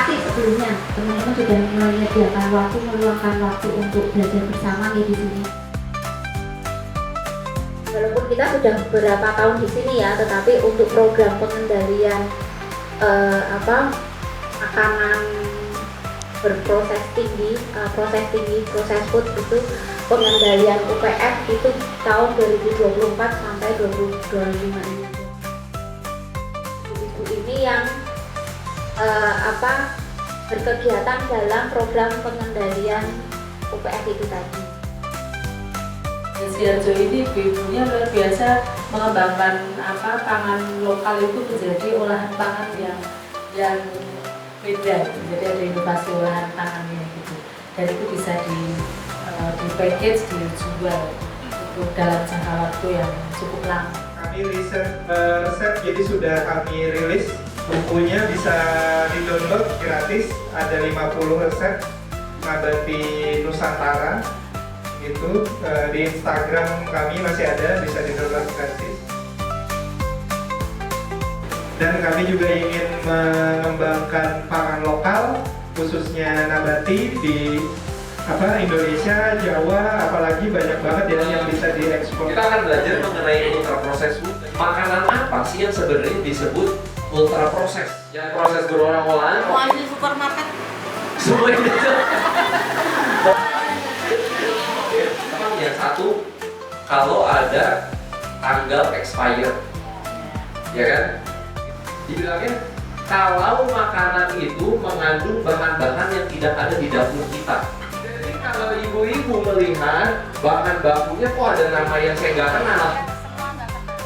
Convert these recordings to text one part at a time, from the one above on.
pasti sebelumnya teman-teman sudah menyediakan waktu, meluangkan waktu untuk belajar bersama di sini. Walaupun kita sudah beberapa tahun di sini ya, tetapi untuk program pengendalian makanan berproses tinggi, proses food itu pengendalian UPF itu tahun 2024 sampai 2025 ini. Ibu ini yang berkegiatan dalam program pengendalian UPF itu tadi. Sidoarjo ini ibu-ibunya luar biasa mengembangkan pangan lokal itu menjadi olahan pangan yang beda, jadi ada inovasi olahan pangannya gitu, dan itu bisa di package, dijual untuk dalam jangka waktu yang cukup lama. Kami resep jadi sudah kami rilis, bukunya bisa di-download gratis, ada 50 resep Nabati Nusantara. Itu di Instagram kami masih ada, bisa di-download gratis. Dan kami juga ingin mengembangkan pangan lokal, khususnya nabati di Indonesia, Jawa, apalagi banyak banget yang bisa diekspor. Kita akan belajar mengenai ultra proses food. Makanan apa sih yang sebenarnya disebut ultra proses? Yang proses berolah-olahan? Semua di supermarket. Semua itu. Yang satu, kalau ada tanggal expired, ya kan? Dibilangnya kalau makanan itu mengandung bahan-bahan yang tidak ada di dapur kita. Jadi kalau ibu-ibu melihat bahan bakunya kok ada nama yang saya nggak kenal,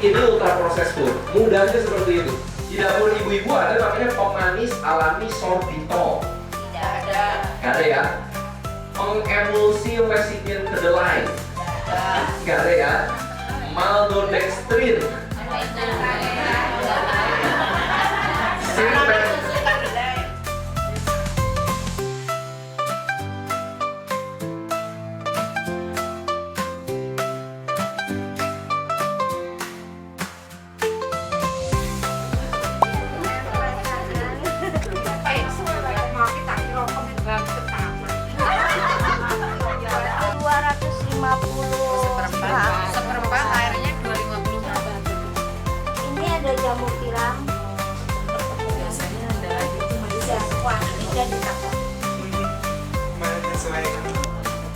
itu ultra proses food. Mudahnya seperti itu. Di dapur ibu-ibu ada namanya pemanis alami sorbitol. Tidak ada. Nggak ada ya? Pengemulsi resipien kedelai. Nggak ada ya? Maltodextrin. Seperempat airnya 250. Ini ada jamur tiram. Biasanya ada itu Bisa kuah, bisa ditambah.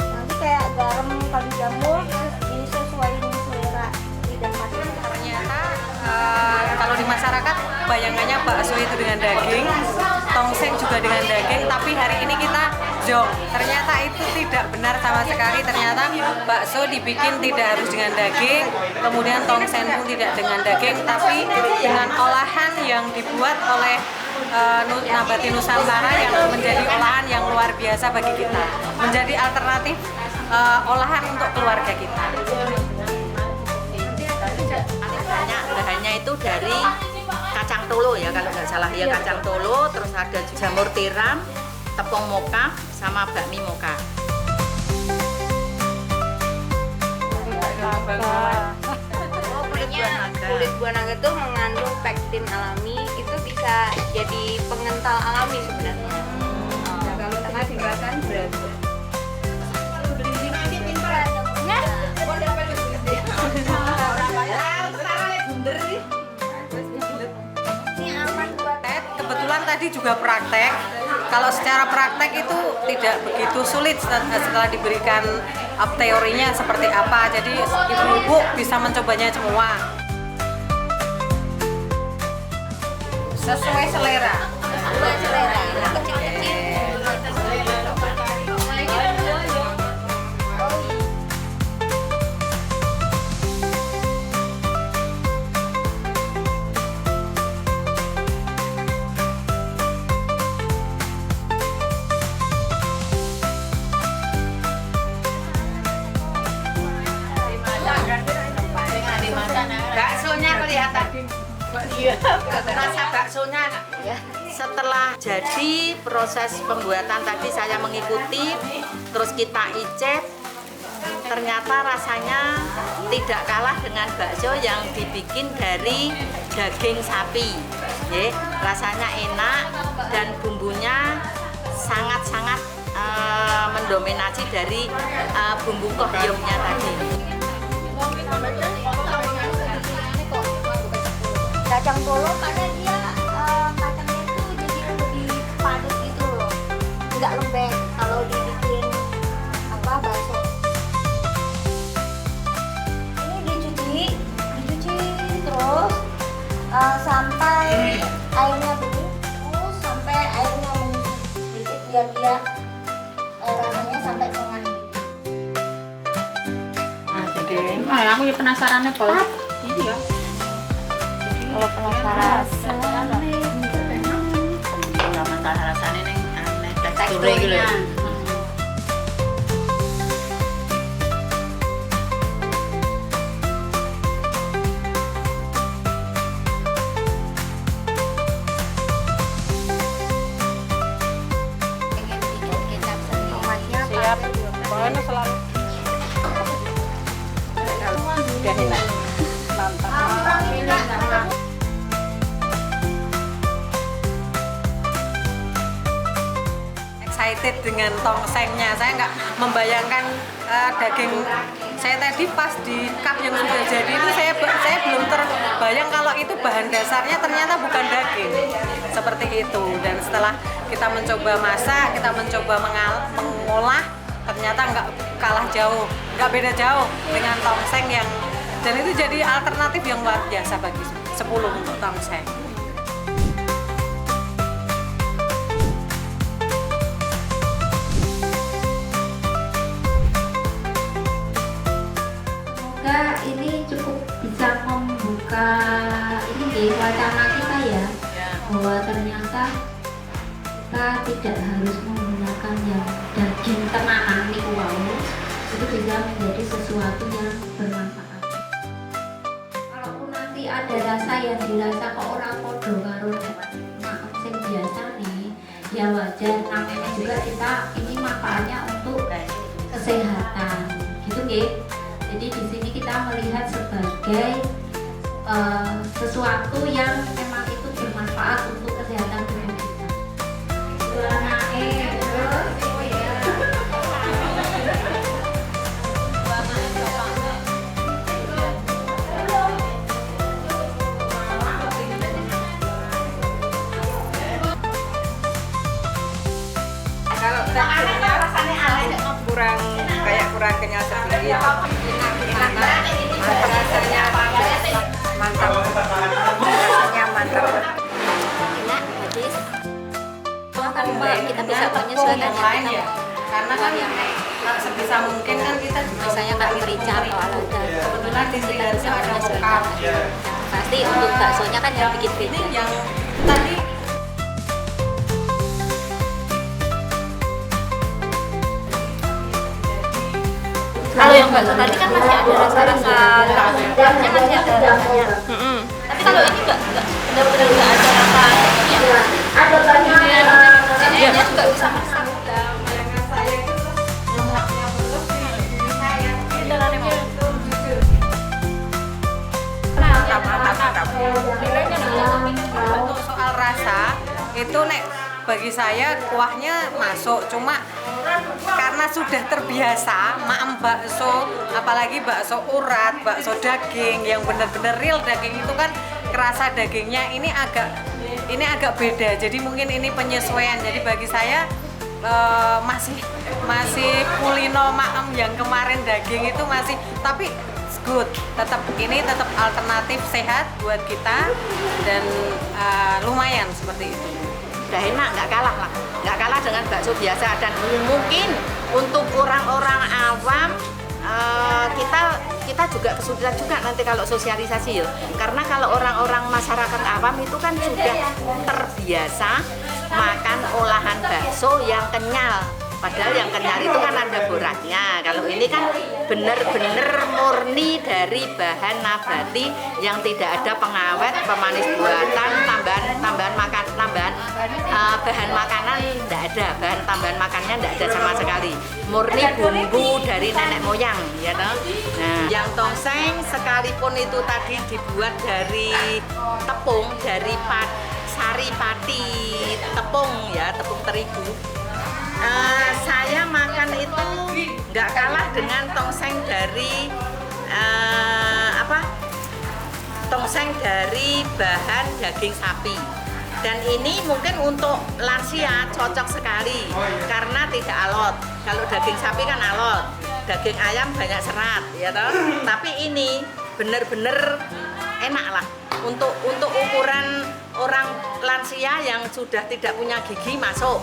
Nanti kayak garam kali jamur, ini sesuaiin selera lidah masyarakat. Ternyata kalau di masyarakat bayangannya bakso itu dengan daging, tongseng juga dengan daging, tapi hari ini kita jong. Ternyata itu tidak benar sama sekali. Ternyata bakso dibikin tidak harus dengan daging, kemudian tongseng pun tidak dengan daging, tapi dengan olahan yang dibuat oleh Nabati Nusantara yang menjadi olahan yang luar biasa bagi kita, menjadi alternatif olahan untuk keluarga kita. Bahannya itu dari kacang tolo ya kalau nggak salah ya, kacang tolo, terus ada jamur tiram, tepung moka, sama bakmi moka. Kulit buah naga itu mengandung pektin alami, itu bisa jadi pengental alami sebenarnya. Kalau tengah dimakan berarti. Kebetulan tadi juga praktek. Kalau secara praktek itu tidak begitu sulit setelah diberikan teorinya seperti apa. Jadi ibu-ibu bisa mencobanya semua. Sesuai selera. Sesuai selera. Kecil-kecil. Baksonya kelihatan. Rasa baksonya setelah jadi proses pembuatan tadi saya mengikuti, terus kita icip, ternyata rasanya tidak kalah dengan bakso yang dibikin dari daging sapi. Rasanya enak, dan bumbunya sangat-sangat mendominasi dari bumbu kokyomnya tadi. Kacang Solo karena dia kacangnya itu jadi lebih padat gitu loh, nggak lembek kalau dibikin bakso. Ini dicuci terus sampai airnya bening, terus sampai airnya mendidih sedikit biar dia rasanya sampai tengah. Aku ya penasarannya Pol. Iya. Kalau penasaran Nggak masalah rasanya nih, aneh teksturnya gitu. pengen bikin kecap sendiri. Tomatnya Siap. Pokoknya selalu udah enak. Mantap. Excited dengan tongsengnya. Saya nggak membayangkan daging. Saya tadi pas di cup yang sudah jadi itu saya belum terbayang kalau itu bahan dasarnya ternyata bukan daging seperti itu. Dan setelah kita mencoba masak, kita mencoba mengolah, ternyata nggak kalah jauh, nggak beda jauh dengan tongseng yang, dan itu jadi alternatif yang luar biasa bagi 10 untuk tongseng. Semoga ini cukup bisa membuka ini wacana kita ya, bahwa ternyata kita tidak harus menggunakan yang daging tenanan niku wau, itu bisa menjadi sesuatu yang bermanfaat. Kalaupun nanti ada rasa yang dirasa kok orang podo karo makan sing biasa nih, ya wajar, namanya juga kita ini manfaatnya untuk kesehatan gitu nggih. Jadi di sini kita melihat sebagai sesuatu yang memang itu bermanfaat untuk kesehatan tubuh kita. Kalau teksturnya kurang kenyal sedikit. Enak, rasanya mantap. Rasanya mantap. Enak, habis. Kita bisa Dengan menyesuaikan yang lain ya. Karena kan sebisa mungkin kan kita juga misalnya kan merica atau apa kebetulan di sini kita bisa ada menyesuaikan. vokal. Pasti untuk baksonya kan yang bikin Ini beda. yang tadi Kalau yang bakso tadi kan masih ada rasa-rasa kuahnya, masih ada rasanya. Tapi kalau ini enggak benar-benar enggak ada rasa ya. Ada banyak Jadinya juga bisa masak. mantap. Untuk soal rasa itu nek bagi saya kuahnya masuk, cuma karena sudah terbiasa maem bakso, apalagi bakso urat, bakso daging yang benar-benar real daging itu kan kerasa dagingnya ini agak beda. Jadi mungkin ini penyesuaian. Jadi bagi saya masih kulino maem yang kemarin daging itu masih, tapi good. Ini tetap alternatif sehat buat kita dan lumayan seperti itu. Udah enak, nggak kalah dengan bakso biasa. Dan mungkin untuk orang-orang awam kita juga kesulitan juga nanti kalau sosialisasi ya, karena kalau orang-orang masyarakat awam itu kan sudah terbiasa makan olahan bakso yang kenyal. Padahal yang kenyal itu kan ada boraknya. Kalau ini kan benar-benar murni dari bahan nabati yang tidak ada pengawet, pemanis buatan, tambahan bahan makanan tidak ada, bahan tambahan makannya tidak ada sama sekali. Murni bumbu dari nenek moyang, ya toh. Nah, yang tongseng sekalipun itu tadi dibuat dari tepung, dari sari pati tepung ya, tepung terigu. Saya makan itu nggak kalah dengan tongseng dari tongseng dari bahan daging sapi. Dan ini mungkin untuk lansia cocok sekali karena tidak alot. Kalau daging sapi kan alot, daging ayam banyak serat, ya toh. Tapi ini bener-bener enak lah untuk ukuran orang lansia yang sudah tidak punya gigi masuk.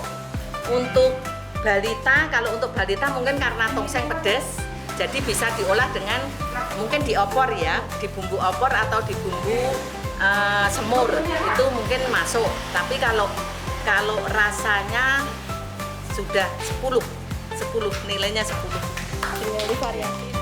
Untuk balita, kalau untuk balita mungkin karena tongseng pedas, jadi bisa diolah dengan mungkin di opor ya, di bumbu opor atau di bumbu semur itu mungkin masuk. Tapi kalau rasanya sudah 10 nilainya 10. Ini variasi.